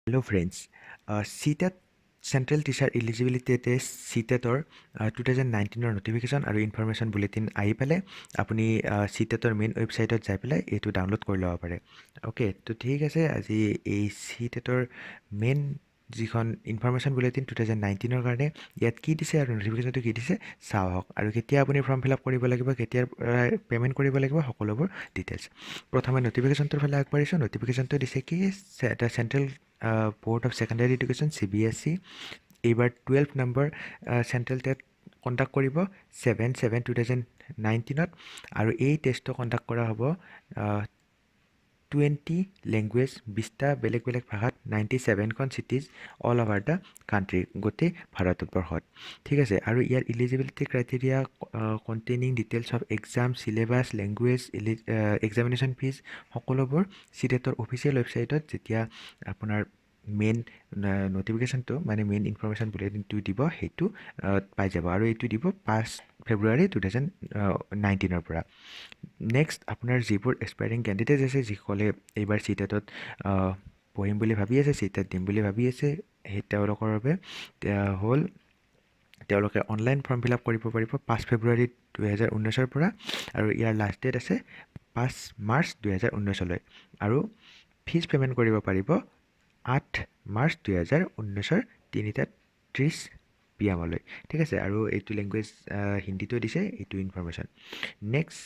Hello friends, CTET Central Teacher Eligibility Test CTETৰ 2019ৰ notification আৰু ইনফৰমেশ্যন বুলেটিন আহি পেলাই আপুনি CTETৰ মেইন ৱেবছাইটত যাই পেলাই এইটো ডাউনলোড কৰি ল'ব পাৰে। অ'কে, তো ঠিক আছে, আজি এই CTETৰ মেইন যিখন ইনফৰমেশ্যন বুলেটিন 2019ৰ কাৰণে ইয়াত কি দিছে আৰু নটিফিকেশ্যনটো কি দিছে চাওক, আৰু কেতিয়া আপুনি ফৰ্ম ফিল আপ কৰিব লাগিব, কেতিয়াৰ পে'মেণ্ট কৰিব লাগিব, সকলোবোৰ ডিটেইলছ। প্ৰথমে নটিফিকেশ্যনটোৰ ফালে আগবাঢ়িছোঁ। নটিফিকেশ্যনটো দিছে কি central board of secondary education CBSE এইবাৰ 12 নম্বৰ চেণ্ট্ৰেল টেট কণ্ডাক্ট কৰিব 7/7/2019 আৰু এই টেষ্টটো কণ্ডাক্ট কৰা হ'ব 20 লেংগুৱেজ 20টা বেলেগ বেলেগ ভাষাত 97খন cities all over the country, গোটেই ভাৰতবৰ্ষত। ঠিক আছে, আৰু ইয়াৰ eligibility criteria containing details of exam syllabus language examination fees সকলোবোৰ চিটেটৰ অফিচিয়েল ৱেবছাইটত যেতিয়া আপোনাৰ মেইন নটিফিকেশ্যনটো মানে মেইন ইনফৰমেশ্যন বুলেটিনটো দিব সেইটো পাই যাব, আৰু এইটো দিব 5 ফেব্ৰুৱাৰী 2019 পৰা। নেক্সট আপোনাৰ যিবোৰ এছপাইৰিং কেণ্ডিডেট আছে, যিসকলে এইবাৰ CTETত পঢ়িম বুলি ভাবি আছে, CTET দিম বুলি ভাবি আছে, সেই তেওঁলোকৰ বাবে হ'ল তেওঁলোকে অনলাইন ফৰ্ম ফিল আপ কৰিব পাৰিব 5 ফেব্ৰুৱাৰী 2019 পৰা, আৰু ইয়াৰ লাষ্ট ডেট আছে 5 মাৰ্চ 2019 আৰু ফিজ পে'মেণ্ট কৰিব পাৰিব 8 মাৰ্চ 2019 3:30 PM। ঠিক আছে, আৰু এইটো লেংগুৱেজ হিন্দীটো দিছে এইটো ইনফৰমেশ্যন। নেক্সট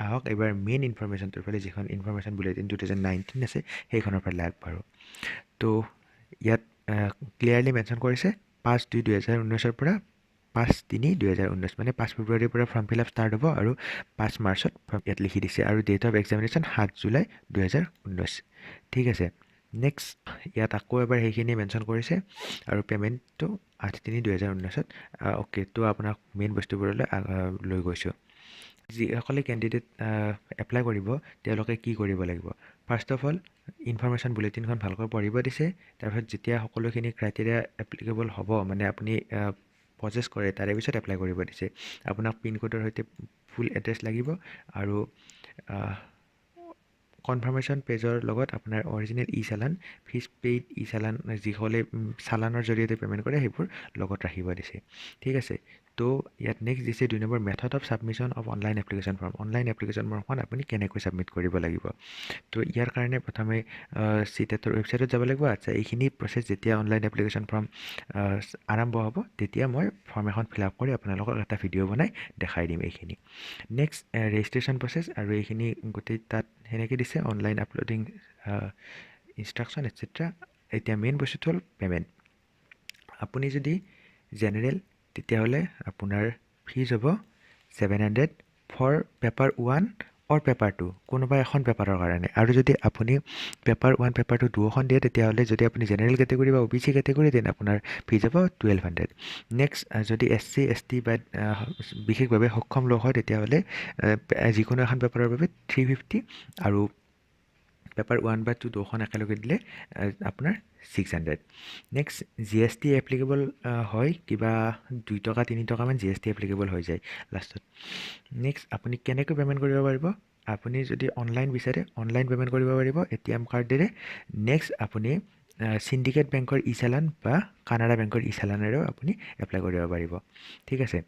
আহক এইবাৰ মেইন ইনফৰমেশ্যনটোৰ ফালে, যিখন ইনফৰমেশ্যন বুলেটিন 2019 আছে সেইখনৰ ফালে আগবাঢ়ো। তো ইয়াত ক্লিয়াৰলি মেনশ্যন কৰিছে 5/2/2019 পৰা 5/3/2019, মানে 5 ফেব্ৰুৱাৰীৰ পৰা ফৰ্ম ফিল আপ ষ্টাৰ্ট হ'ব, আৰু 5 মাৰ্চত ইয়াত লিখি দিছে, আৰু ডেট অফ এক্সামিনেশ্যন 7 জুলাই 2019। ঠিক আছে, নেক্সট ইয়াত আকৌ এবাৰ সেইখিনি মেনশ্যন কৰিছে, আৰু পে'মেণ্টটো 8/3/2019। অ'কে, তো আপোনাক মেইন বস্তুবোৰলৈ লৈ গৈছোঁ। যিসকলে কেণ্ডিডেট এপ্লাই কৰিব তেওঁলোকে কি কৰিব লাগিব। ফাৰ্ষ্ট অফ অল ইনফৰমেশ্যন বুলেটিনখন ভালকৈ পঢ়িব দিছে। তাৰপিছত যেতিয়া সকলোখিনি ক্ৰাইটেৰিয়া এপ্লিকেবল হ'ব, মানে আপুনি প্ৰচেছ কৰে, তাৰে পিছত এপ্লাই কৰিব দিছে। আপোনাক পিনক'ডৰ সৈতে ফুল এড্ৰেছ লাগিব, আৰু কনফাৰ্মেশ্যন পেজৰ লগত আপোনাৰ অৰিজিনেল চালান, ফিজ পেইড চালান, যিসকলে চালানৰ জৰিয়তে পে'মেণ্ট কৰে সেইবোৰ লগত ৰাখিব দিছে। ঠিক আছে, তো ইয়াত নেক্সট দিছে 2 number method of submission of online application form. Online application ফৰ্মখন আপুনি কেনেকৈ ছাবমিট কৰিব লাগিব। তো ইয়াৰ কাৰণে প্ৰথমে CTETৰ ৱেবছাইটত যাব লাগিব। আচ্ছা, এইখিনি প্ৰচেছ যেতিয়া অনলাইন এপ্লিকেশ্যন ফৰ্ম আৰম্ভ হ'ব তেতিয়া মই ফৰ্ম এখন ফিল আপ কৰি আপোনালোকক এটা ভিডিঅ' বনাই দেখাই দিম এইখিনি। নেক্সট ৰেজিষ্ট্ৰেশ্যন প্ৰচেছ, আৰু এইখিনি গোটেই তাত সেনেকৈ দিছে অনলাইন আপলোডিং ইনষ্ট্ৰাকশ্যন এটচেট্ৰা। এতিয়া মেইন বস্তুটো হ'ল পে'মেণ্ট। আপুনি যদি জেনেৰেল তেতিয়াহ'লে আপোনাৰ ফিজ হ'ব 700 ফৰ পেপাৰ 1 অৰ পেপাৰ 2, কোনোবা এখন পেপাৰৰ কাৰণে। আৰু যদি আপুনি পেপাৰ 1 পেপাৰ 2 দুয়োখন দিয়ে তেতিয়াহ'লে যদি আপুনি জেনেৰেল কেটেগৰী বা OBC কেটেগৰী দেন আপোনাৰ ফিজ হ'ব 1200। নেক্সট যদি SC ST বা বিশেষভাৱে সক্ষম লোক হয় তেতিয়াহ'লে যিকোনো এখন পেপাৰৰ বাবে 350, আৰু পেপাৰ 1 বা 2 দুয়োখন একেলগে দিলে আপোনাৰ 600। নেক্সট GST এপ্লিকেবল হয়, কিবা 2 টকা 3 টকামান GST এপ্লিকেবল হৈ যায় লাষ্টত। নেক্সট আপুনি কেনেকৈ পে'মেণ্ট কৰিব পাৰিব। আপুনি যদি অনলাইন বিচাৰে অনলাইন পে'মেণ্ট কৰিব পাৰিব ATM কাৰ্ডেৰে। নেক্সট আপুনি চিণ্ডিকেট বেংকৰ চালান বা কানাড়া বেংকৰ চালানেৰেও আপুনি এপ্লাই কৰিব পাৰিব। ঠিক আছে,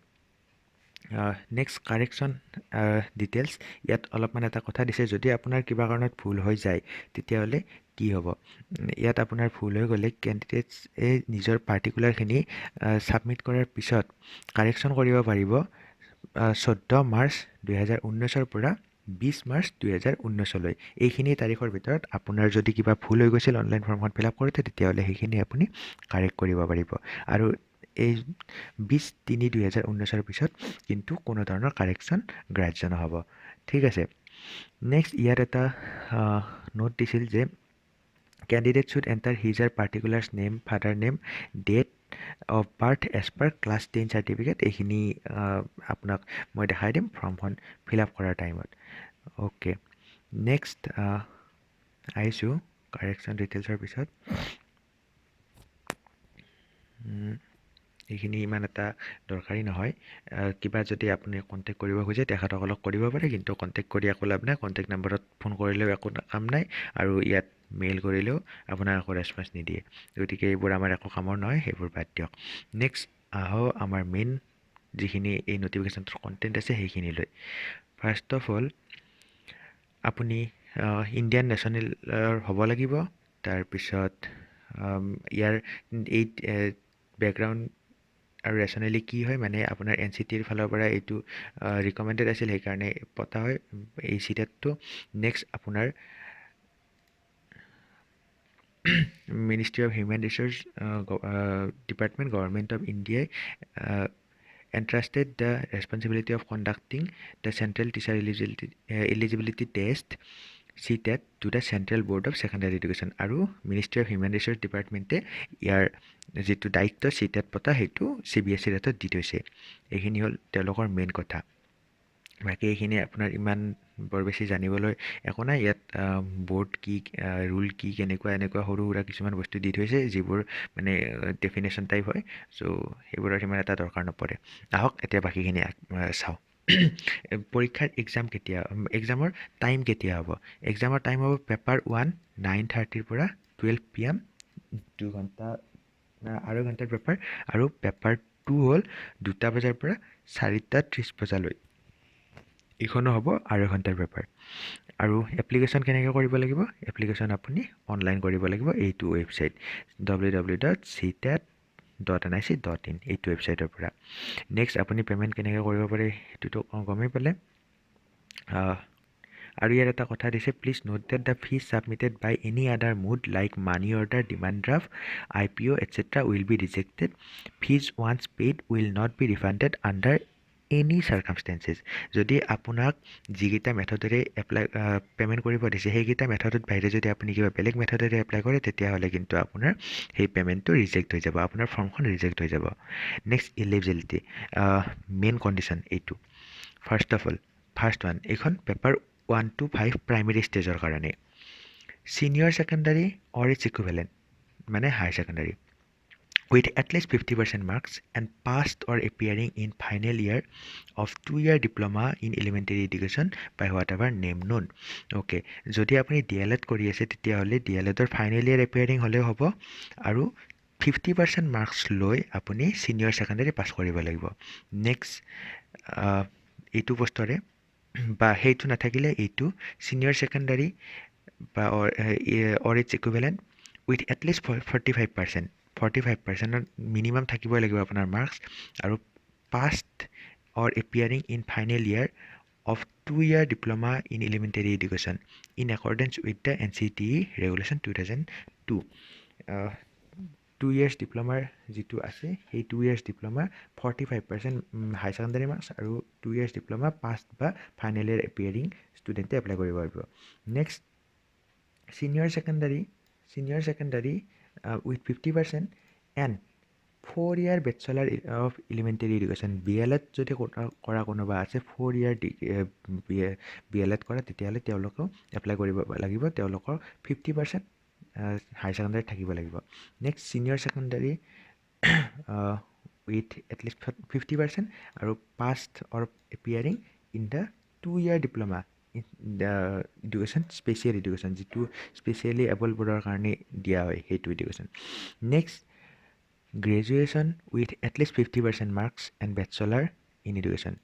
নেক্সট কাৰেকশ্যন ডিটেইলছ। ইয়াত অলপমান এটা কথা দিছে, যদি আপোনাৰ কিবা কাৰণত ভুল হৈ যায় তেতিয়াহ'লে কি হ'ব। ইয়াত আপোনাৰ ভুল হৈ গ'লে কেণ্ডিডেটছে নিজৰ পাৰ্টিকুলাৰখিনি ছাবমিট কৰাৰ পিছত কাৰেকশ্যন কৰিব পাৰিব 14 মাৰ্চ 2019 পৰা 20 মাৰ্চ 2019। এইখিনি তাৰিখৰ ভিতৰত আপোনাৰ যদি কিবা ভুল হৈ গৈছিল অনলাইন ফৰ্মখন ফিল আপ কৰোঁতে তেতিয়াহ'লে সেইখিনি আপুনি কাৰেক্ট কৰিব পাৰিব, আৰু এই 20/3/2019 পিছত কিন্তু কোনো ধৰণৰ কাৰেকশ্যন গ্ৰাহ্য নহ'ব। ঠিক আছে, নেক্সট ইয়াত এটা নোট দিছিল যে candidate should enter his or particulars name, father name, date of birth as per class 10 certificate. এইখিনি আপোনাক মই দেখাই দিম ফৰ্মখন ফিল আপ কৰাৰ টাইমত। অ'কে, নেক্সট আহিছোঁ কাৰেকশ্যন ডিটেইলছৰ পিছত। এইখিনি ইমান এটা দৰকাৰী নহয়। কিবা যদি আপুনি কণ্টেক্ট কৰিব খোজে তেখেতসকলক কৰিব পাৰে, কিন্তু কণ্টেক্ট কৰি একো লাভ নাই। কণ্টেক্ট নম্বৰত ফোন কৰিলেও একো কাম নাই, আৰু ইয়াত মেইল কৰিলেও আপোনাৰ একো ৰেছপন্স নিদিয়ে গতিকে এইবোৰ আমাৰ একো কামৰ নহয় সেইবোৰ বাদ দিয়ক নেক্সট আহোঁ আমাৰ মেইন যিখিনি এই নটিফিকেশ্যনটোৰ কণ্টেণ্ট আছে সেইখিনিলৈ ফাৰ্ষ্ট অফ অল আপুনি ইণ্ডিয়ান নেশ্যনেলৰ হ'ব লাগিব তাৰপিছত ইয়াৰ এই বেকগ্ৰাউণ্ড আৰু ৰেচনেলি কি হয় মানে আপোনাৰ NCTৰ ফালৰ পৰা এইটো ৰিকমেণ্ডেড আছিল সেইকাৰণে পতা হয় এই CTETটো নেক্সট আপোনাৰ Ministry of Human Resource Department, Government of India entrusted the responsibility of conducting the Central Teacher Eligibility Test CTET to the Central Board of Secondary Education আৰু Ministry of Human Resource Departmentে ইয়াৰ যিটো দায়িত্ব CTET পতা সেইটো CBSEৰ হাতত দি থৈছে এইখিনি হ'ল তেওঁলোকৰ মেইন কথা বাকী এইখিনি আপোনাৰ ইমান বৰ বেছি জানিবলৈ একো নাই ইয়াত বৰ্ড কি ৰুল কি কেনেকুৱা এনেকুৱা সৰু সুৰা কিছুমান বস্তু দি থৈছে যিবোৰ মানে ডেফিনেশ্যন টাইপ হয় চ' সেইবোৰৰ সিমান এটা দৰকাৰ নপৰে আহক এতিয়া বাকীখিনি চাওঁ পৰীক্ষাৰ এক্সামৰ টাইম কেতিয়া হ'ব এক্সামৰ টাইম হ'ব পেপাৰ 1 9:30 পৰা 12 PM 2 ঘণ্টা আঢ়ৈ ঘণ্টাৰ পেপাৰ আৰু পেপাৰ 2 হ'ল 2টা বজাৰ পৰা 4:30 বজালৈ এইখনো হ'ব আঢ়ৈ ঘণ্টাৰ পেপাৰ আৰু এপ্লিকেশ্যন কেনেকৈ কৰিব লাগিব এপ্লিকেশ্যন আপুনি অনলাইন কৰিব লাগিব এইটো ৱেবছাইট www.ctet.nic.in এইটো ৱেবছাইটৰ পৰা নেক্সট আপুনি পে'মেণ্ট কেনেকৈ কৰিব পাৰে সেইটোতো গমেই পালে আৰু ইয়াত এটা কথা দিছে please note that the fees submitted by any other mode like money order demand draft IPO etc. Will be rejected fees once paid will not be refunded under any circumstances যদি আপোনাক যিকেইটা মেথডেৰে পে'মেণ্ট কৰিব দিছে সেইকেইটা মেথডৰ বাহিৰে যদি আপুনি কিবা বেলেগ মেথডেৰে এপ্লাই কৰে তেতিয়াহ'লে কিন্তু আপোনাৰ সেই পে'মেণ্টটো ৰিজেক্ট হৈ যাব আপোনাৰ ফৰ্মখন ৰিজেক্ট হৈ যাব নেক্সট ইলিজিবিলিটি মেইন কণ্ডিশ্যন এইটো first of all first one এইখন পেপাৰ 1 to 5 প্ৰাইমেৰী ষ্টেজৰ কাৰণে senior secondary or its equivalent মানে higher secondary with at least 50% marks and passed or appearing in final year of 2-year diploma in elementary education by whatever name known. Okay, যদি আপুনি DLED কৰি আছে তেতিয়াহ'লে DLEDৰ final year appearing হ'লেও হ'ব আৰু 50% marks লৈ আপুনি ছিনিয়ৰ ছেকেণ্ডাৰী পাছ কৰিব লাগিব নেক্সট এইটো বস্তুৰে বা সেইটো নাথাকিলে এইটো ছিনিয়ৰ ছেকেণ্ডাৰী বা or its equivalent with at least 45% minimum থাকিবই লাগিব আপোনাৰ মাৰ্কছ আৰু passed or appearing in final year of 2-year diploma in elementary education in accordance with the NCTE regulation 2002 2 years diploma যিটো আছে সেই 2 years diploma 45% হাই secondary marks আৰু 2 years diploma past বা final year appearing ষ্টুডেণ্টে apply কৰিব পাৰিব next senior secondary with 50% and 4-year bachelor of elementary education BLED যদি কৰা কোনোবা আছে 4-year BLED কৰা তেতিয়াহ'লে তেওঁলোকেও এপ্লাই কৰিব লাগিব তেওঁলোকৰ 50% হাই ছেকেণ্ডাৰী থাকিব লাগিব next senior secondary with at least 50% আৰু passed or appearing in the 2-year diploma in the education special education যিটো স্পেচিয়েলি এবলবোৰৰ কাৰণে দিয়া হয় সেইটো education next graduation with at least 50% marks and bachelor in education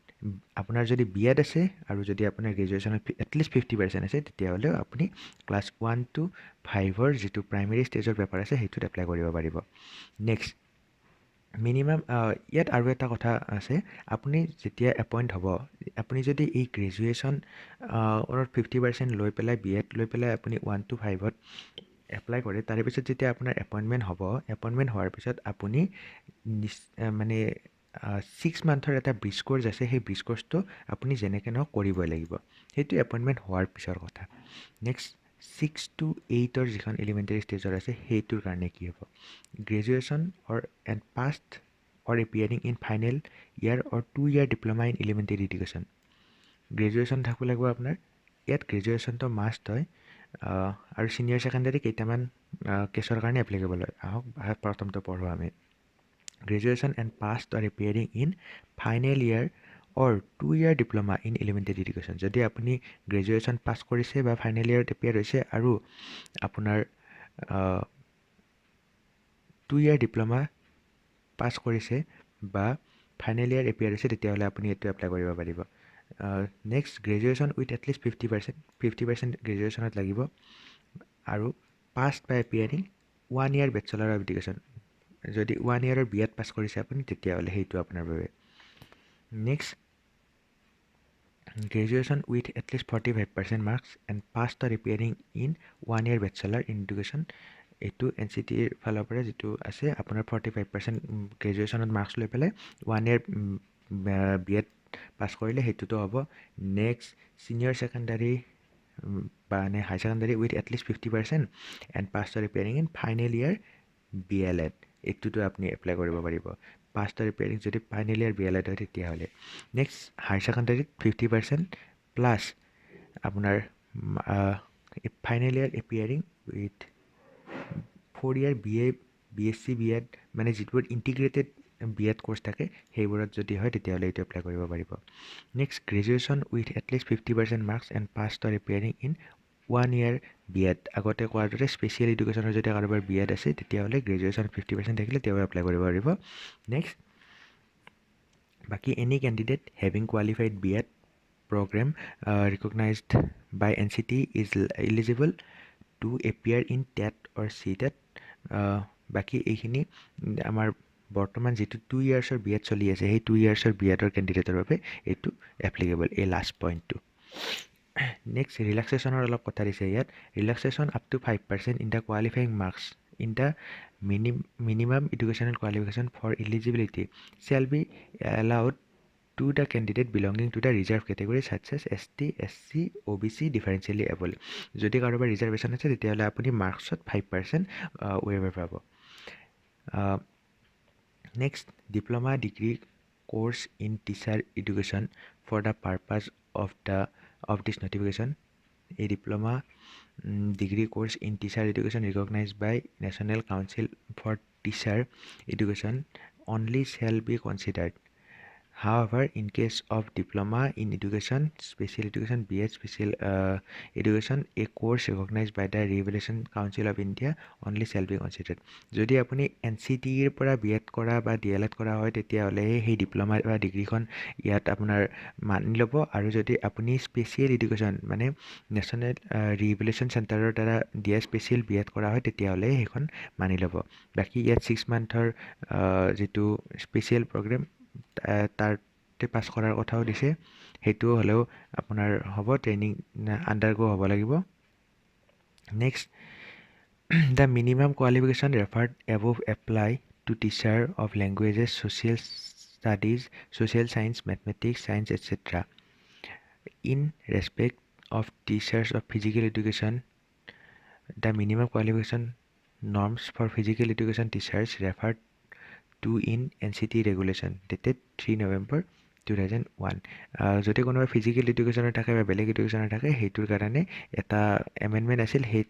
আপোনাৰ যদি BEd আছে আৰু যদি আপোনাৰ গ্ৰেজুৱেশ্যনত এটলিষ্ট 50% আছে তেতিয়াহ'লেও আপুনি ক্লাছ 1 to 5ৰ যিটো প্ৰাইমেৰী ষ্টেজৰ পেপাৰ আছে সেইটোত এপ্লাই কৰিব পাৰিব নেক্সট মিনিমাম ইয়াত আৰু এটা কথা আছে আপুনি যেতিয়া এপইণ্ট হ'ব আপুনি যদি এই গ্ৰেজুৱেশ্যন 50% লৈ পেলাই BEd লৈ পেলাই আপুনি 1 to 5ত এপ্লাই কৰে তাৰে পিছত যেতিয়া আপোনাৰ এপইণ্টমেণ্ট হ'ব এপইণ্টমেণ্ট হোৱাৰ পিছত আপুনি মানে 6 মান্থৰ এটা ব্ৰিজ কোৰ্চ আছে সেই ব্ৰিজ কোৰ্চটো আপুনি যেনেকৈ নহওক কৰিবই লাগিব সেইটো এপইণ্টমেণ্ট হোৱাৰ পিছৰ কথা নেক্সট 6 to 8ৰ যিখন এলিমেণ্টাৰী ষ্টেজৰ আছে সেইটোৰ কাৰণে কি হ'ব graduation or and passed or appearing in final year or 2-year diploma in elementary education গ্ৰেজুৱেশ্যন থাকিব লাগিব আপোনাৰ ইয়াত গ্ৰেজুৱেশ্যনটো মাষ্ট হয় আৰু ছিনিয়ৰ ছেকেণ্ডাৰী কেইটামান কেছৰ কাৰণে এপ্লিকেবল হয় আহক প্ৰথমটো পঢ়োঁ আমি graduation and passed or appearing in final year or 2-year diploma in elementary education যদি আপুনি গ্ৰেজুৱেশ্যন পাছ কৰিছে বা ফাইনেল ইয়াৰত এপিয়াৰ হৈছে আৰু আপোনাৰ 2-year diploma পাছ কৰিছে বা ফাইনেল ইয়াৰ এপিয়াৰ হৈছে তেতিয়াহ'লে আপুনি এইটো এপ্লাই কৰিব পাৰিব নেক্সট গ্ৰেজুৱেশ্যন উইথ এটলিষ্ট 50% গ্ৰেজুৱেশ্যনত লাগিব আৰু passed by appearing 1 year bachelor of education যদি 1 yearৰ বিএড পাছ কৰিছে আপুনি তেতিয়াহ'লে সেইটো আপোনাৰ বাবে next graduation with at least 45% marks and passed or appearing in 1 year bachelor in education এইটো NCTৰ ফালৰ পৰা যিটো আছে আপোনাৰ 45% গ্ৰেজুৱেশ্যনত মাৰ্কছ লৈ পেলাই 1 year বিএড পাছ কৰিলে সেইটোতো হ'ব নেক্সট চিনিয়ৰ ছেকেণ্ডাৰী বা নে high secondary with at least 50% and passed or appearing in final year BLED এইটোতো আপুনি এপ্লাই কৰিব পাৰিব পাষ্ট অৰ এপিয়াৰিং যদি ফাইনেল ইয়াৰ BLED হয় তেতিয়াহ'লে নেক্সট হাই ছেকেণ্ডাৰীত 50% প্লাছ আপোনাৰ final year appearing with 4 year BSc BEd মানে যিটোবোৰ ইণ্টিগ্ৰেটেড BEd কোৰ্চ থাকে সেইবোৰত যদি হয় তেতিয়াহ'লে এইটো এপ্লাই কৰিব পাৰিব next graduation with at least 50% marks and passed or appearing in 1 year BEd আগতে কোৱাৰ দৰে স্পেচিয়েল এডুকেশ্যনৰ যদি কাৰোবাৰ BEd আছে তেতিয়াহ'লে গ্ৰেজুৱেশ্যন 50% থাকিলে তেওঁ এপ্লাই কৰিব পাৰিব নেক্সট বাকী any candidate having qualified BEd program recognized by NCT is eligible to appear in TET or CTET বাকী এইখিনি আমাৰ বৰ্তমান যিটো 2 yearsৰ BEd চলি আছে সেই 2 yearsৰ BEdৰ কেণ্ডিডেটৰ বাবে এইটো এপ্লিকেবল এই লাষ্ট পইণ্টটো নেক্সট ৰিলেক্সেশ্যনৰ অলপ কথা দিছে ইয়াত relaxation up to 5% in the qualifying marks in the minimum educational qualification for eligibility shall be allowed to the candidate belonging to the reserved category such as ST, SC, OBC differentially able যদি কাৰোবাৰ reservation আছে তেতিয়াহ'লে আপুনি মাৰ্কছত 5% waiver পাব next diploma degree course in teacher education for the purpose of this notification a diploma degree course in teacher education recognized by National Council for Teacher Education only shall be considered however in case of diploma in education special education BEd special education a course recognized by the Regulation Council of India only shall be considered যদি আপুনি NCTৰ পৰা BEd কৰা বা DLEd কৰা হয় তেতিয়াহ'লে সেই diploma বা ডিগ্ৰীখন ইয়াত আপোনাৰ মানি ল'ব আৰু যদি আপুনি স্পেচিয়েল এডুকেশ্যন মানে নেশ্যনেল ৰিভেলেশ্যন চেণ্টাৰৰ দ্বাৰা দিয়া স্পেচিয়েল BEd কৰা হয় তেতিয়াহ'লে সেইখন মানি ল'ব বাকী ইয়াত 6 মান্থৰ যিটো স্পেচিয়েল প্ৰগ্ৰেম তাতে পাছ কৰাৰ কথাও দিছে সেইটো হ'লেও আপোনাৰ হ'ব ট্ৰেইনিং আণ্ডাৰগো হ'ব লাগিব next the minimum qualification referred above apply to teacher of languages social studies social science mathematics science etcetera in respect of teachers of physical education the minimum qualification norms for physical education teachers referred to in NCT regulation dated 3 November 2001 যদি কোনোবা physical এডুকেশ্যনৰ থাকে বা বেলেগ এডুকেশ্যনৰ থাকে সেইটোৰ কাৰণে এটা amendment আছিল সেই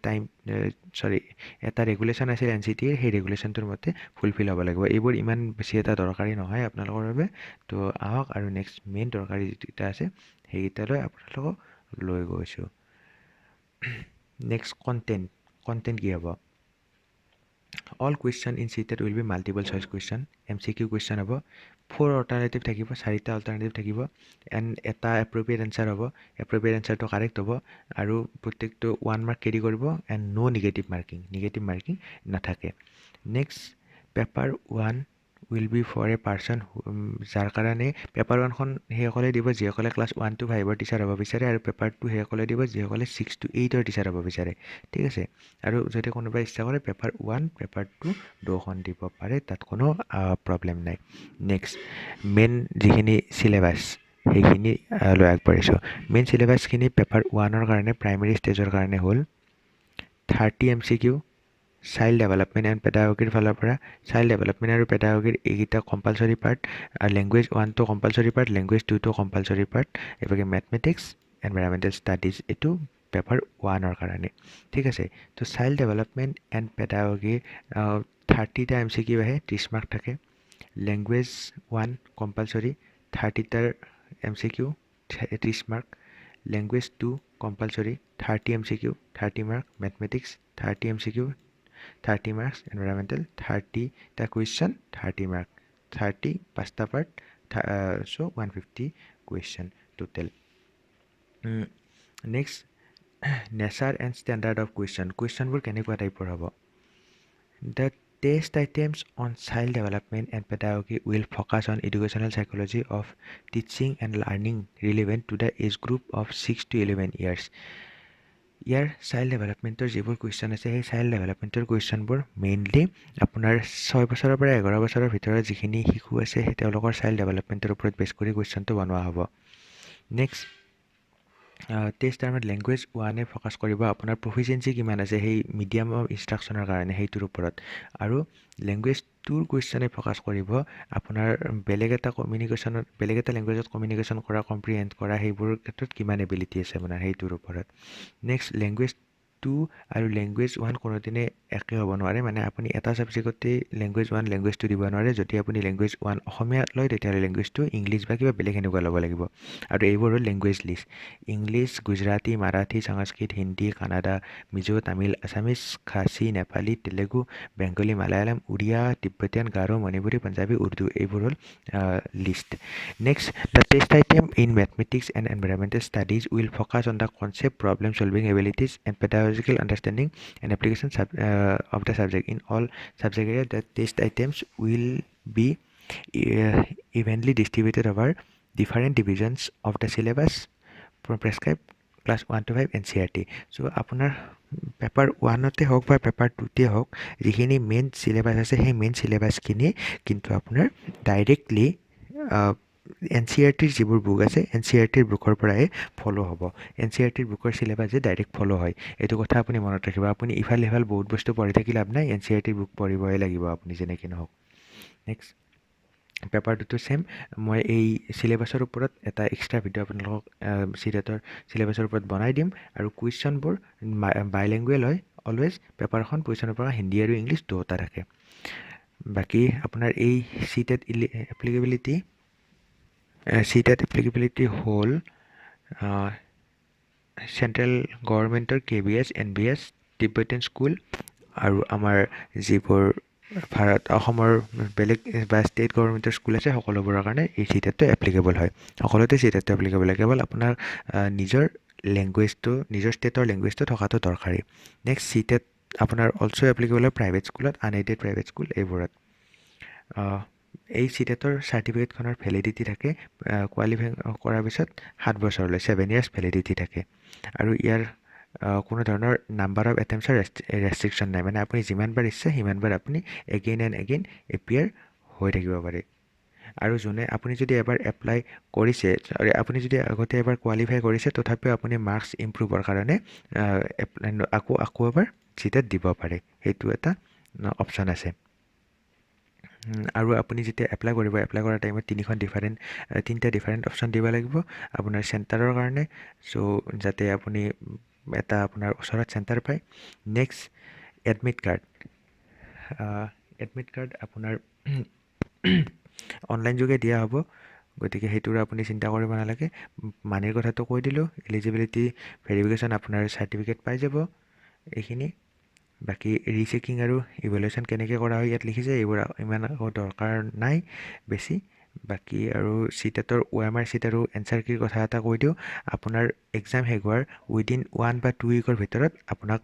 এটা ৰেগুলেশ্যন আছিল NCTৰ সেই ৰেগুলেশ্যনটোৰ মতে ফুলফিল হ'ব লাগিব এইবোৰ ইমান বেছি এটা দৰকাৰী নহয় আপোনালোকৰ বাবে তো আহক আৰু নেক্সট মেইন দৰকাৰী যিকেইটা আছে সেইকেইটালৈ আপোনালোকক লৈ গৈছোঁ নেক্সট কণ্টেণ্ট কি হ'ব all question in CTET will be multiple choice question MCQ question হ'ব 4 alternative থাকিব 4টা alternative থাকিব and এটা appropriate answer হ'ব appropriate answer to correct হ'ব আৰু প্ৰত্যেকটো 1 mark carry কৰিব and no negative marking নাথাকে next paper 1 will be for a person যাৰ কাৰণে পেপাৰ 1খন সেইসকলে দিব যিসকলে ক্লাছ 1 to 5ৰ টিচাৰ হ'ব বিচাৰে আৰু পেপাৰ 2 সেইসকলে দিব যিসকলে 6 to 8ৰ টিচাৰ হ'ব বিচাৰে ঠিক আছে আৰু যদি কোনোবাই ইচ্ছা কৰে পেপাৰ 1 পেপাৰ 2 দুখন দিব পাৰে তাত কোনো প্ৰব্লেম নাই নেক্সট মেইন যিখিনি চিলেবাছ সেইখিনি লৈ আগবাঢ়িছোঁ মেইন চিলেবাছখিনি পেপাৰ 1ৰ কাৰণে প্ৰাইমেৰী ষ্টেজৰ কাৰণে হ'ল 30 MCQ চাইল্ড ডেভেলপমেণ্ট এণ্ড পেডাগগীৰ ফালৰ পৰা চাইল্ড ডেভেলপমেণ্ট আৰু পেডাগগীৰ এইকেইটা কম্পালচৰি পাৰ্ট আৰু লেংগুৱেজ 1টো কম্পালচৰি পাৰ্ট লেংগুৱেজ 2টো কম্পালচৰি পাৰ্ট এইভাগে মেথমেটিক্স এনভাইৰমেণ্টেল ষ্টাডিজ এইটো পেপাৰ 1ৰ কাৰণে ঠিক আছে তো চাইল্ড ডেভেলপমেণ্ট এণ্ড পেডাগগী 30টা MCQ আহে 30 মাৰ্ক থাকে লেংগুৱেজ 1 কম্পালচৰি 30টাৰ MCQ 30 mark, language 2 compulsory 30 MCQ 30 mark, mathematics 30 MCQ 30 marks, environmental 30টা question 30 mark, 30 পাঁচটা part, so 150 question total. Next, nature and standard of questionবোৰ কেনেকুৱা টাইপৰ হ'ব? The test items on child development and pedagogy will focus on educational psychology of teaching and learning relevant to the age group of 6 to 11 years. Year child ডেভেলপমেণ্টৰ যিবোৰ question আছে সেই child ডেভেলপমেণ্টৰ কুৱেশ্যনবোৰ mainly আপোনাৰ 6 বছৰৰ পৰা 11 বছৰৰ ভিতৰত যিখিনি শিশু আছে সেই তেওঁলোকৰ চাইল্ড ডেভেলপমেণ্টৰ ওপৰত বেছ কৰি কুৱেশ্যনটো বনোৱা হ'ব। নেক্সট, টেষ্ট টাইমত লেংগুৱেজ 1 ফ'কাছ কৰিব আপোনাৰ প্ৰফিচিয়েঞ্চি কিমান আছে সেই মিডিয়াম অফ ইনষ্ট্ৰাকশ্যনৰ কাৰণে সেইটোৰ ওপৰত, আৰু লেংগুৱেজ 2ৰ কুৱেশ্যনে ফ'কাছ কৰিব আপোনাৰ বেলেগ এটা লেংগুৱেজত কমিউনিকেশ্যন কৰা, কম্প্ৰিহেণ্ড কৰা সেইবোৰৰ ক্ষেত্ৰত কিমান এবিলিটি আছে আপোনাৰ সেইটোৰ ওপৰত। নেক্সট, লেংগুৱেজ 2 আৰু লেংগুৱেজ 1 কোনোদিনে একে হ'ব নোৱাৰে, মানে আপুনি এটা ছাবজেক্টতেই লেংগুৱেজ 1 লেংগুৱেজ 2 দিব নোৱাৰে। যদি আপুনি লেংগুৱেজ 1 অসমীয়া লয় তেতিয়াহ'লে লেংগুৱেজ 2 ইংলিছ বা কিবা বেলেগ এনেকুৱা ল'ব লাগিব। আৰু এইবোৰ হ'ল language list: English, Gujarati, Marathi, Sanskrit, Hindi, Kannada, Mizo, Tamil, Assamese, Khasi, Nepali, Telugu, Bengali, Malayalam, Oriya, Tibetan, Garo, Manipuri, Punjabi, Urdu, এইবোৰ হ'ল list. Next, the test item in mathematics and environmental studies will focus on the concept, problem solving abilities and pedagogical understanding and application of the subject. In all subject area, the test items will be evenly distributed over different divisions of the syllabus prescribed class 1 to 5 NCERT. So আপোনাৰ paper 1তে হওক বা paper 2তে হওক যিখিনি main syllabus আছে সেই main চিলেবাছখিনি কিন্তু আপোনাৰ directly NCERTৰ যিবোৰ বুক আছে NCERTৰ বুকৰ পৰাই ফ'ল' হ'ব। NCERTৰ বুকৰ চিলেবাছ যে ডাইৰেক্ট ফ'ল' হয়, এইটো কথা আপুনি মনত ৰাখিব। আপুনি ইফাল সিফাল বহুত বস্তু পঢ়ি থাকি লাভ নাই, NCERTৰ বুক পঢ়িবই লাগিব আপুনি যেনেকৈ নহওক। নেক্সট, পেপাৰ 2টো ছেম। মই এই চিলেবাছৰ ওপৰত এটা এক্সট্ৰা ভিডিঅ' আপোনালোকক CTETৰ চিলেবাছৰ ওপৰত বনাই দিম, আৰু কুৱেশ্যনবোৰ বাইলেংগুৱেল হয় অলৱেজ। পেপাৰখন কুৱেশ্যনৰ পৰা হিন্দী আৰু ইংলিছ দুয়োটা থাকে। বাকী আপোনাৰ এই CTET এপ্লিকেবিলিটি হ'ল চেণ্ট্ৰেল গভৰ্ণমেণ্টৰ KVS, NVS, তিব্বতীয়ান স্কুল আৰু আমাৰ যিবোৰ অসমৰ বেলেগ বা ষ্টেট গভৰ্ণমেণ্টৰ স্কুল আছে সকলোবোৰৰ কাৰণে এই CTETটো এপ্লিকেবল হয়। সকলোতে CTETটো এপ্লিকেবল হয়, কেৱল আপোনাৰ নিজৰ ষ্টেটৰ লেংগুৱেজটো থকাটো দৰকাৰী। নেক্সট, CTET আপোনাৰ অলছ' এপ্লিকেবল হয় প্ৰাইভেট স্কুলত, আনএইডেড প্ৰাইভেট স্কুল এইবোৰত। এই CTETৰ চাৰ্টিফিকেটখনৰ ভেলিডিটি থাকে কোৱালিফাই কৰাৰ পিছত 7 বছৰলৈ, 7 years ভেলিডিটি থাকে। আৰু ইয়াৰ কোনো ধৰণৰ নাম্বাৰ অফ এটেম্পছৰ ৰেষ্ট্ৰিকশ্যন নাই, মানে আপুনি যিমানবাৰ ইচ্ছা সিমানবাৰ আপুনি এগেইন এণ্ড এগেইন এপিয়াৰ হৈ থাকিব পাৰে। আৰু আপুনি যদি এবাৰ এপ্লাই কৰিছে, আপুনি যদি আগতে এবাৰ কোৱালিফাই কৰিছে তথাপিও আপুনি মাৰ্কছ ইম্প্ৰুভৰ কাৰণে আকৌ এবাৰ CTET দিব পাৰে, সেইটো এটা অপশ্যন আছে। আৰু আপুনি যেতিয়া এপ্লাই কৰাৰ টাইমত 3টা ডিফাৰেণ্ট অপশ্যন দিব লাগিব আপোনাৰ চেণ্টাৰৰ কাৰণে, চ' যাতে আপুনি এটা আপোনাৰ ওচৰত চেণ্টাৰ পায়। নেক্সট, এডমিট কাৰ্ড আপোনাৰ অনলাইন যোগে দিয়া হ'ব, গতিকে সেইটোৰ আপুনি চিন্তা কৰিব নালাগে। মানিৰ কথাটো কৈ দিলোঁ, এলিজিবিলিটি ভেৰিফিকেশ্যন আপোনাৰ চাৰ্টিফিকেট পাই যাব এইখিনি। বাকী ৰিচেকিং আৰু ইভেলুৱেশ্যন কেনেকৈ কৰা হয় ইয়াত লিখিছে, এইবোৰ ইমান দৰকাৰ নাই বেছি। বাকী আৰু CTETৰ OMR চিট আৰু এনচাৰ কীৰ কথা এটা কৈ দিওঁ, আপোনাৰ এক্সাম শেষ হোৱাৰ উইদিন 1 বা 2 উইকৰ ভিতৰত আপোনাক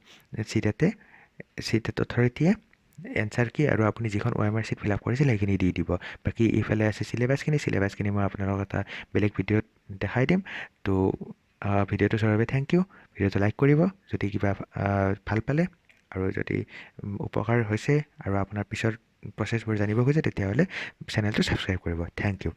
CTET অথৰিটিয়ে এনচাৰ কী আৰু আপুনি যিখন OMR চিট ফিল আপ কৰিছিল সেইখিনি দি দিব। বাকী ইফালে আছে চিলেবাছখিনি মই আপোনালোকক এটা বেলেগ ভিডিঅ'ত দেখাই দিম। তো ভিডিঅ'টো চোৱাৰ বাবে থেংক ইউ। ভিডিঅ'টো লাইক কৰিব যদি কিবা ভাল পালে, আৰু যদি উপকাৰ হৈছে আৰু আপোনাৰ পিছৰ প্ৰচেছবোৰ জানিব খোজে তেতিয়াহ'লে চেনেলটো ছাবস্ক্ৰাইব কৰিব। Thank U.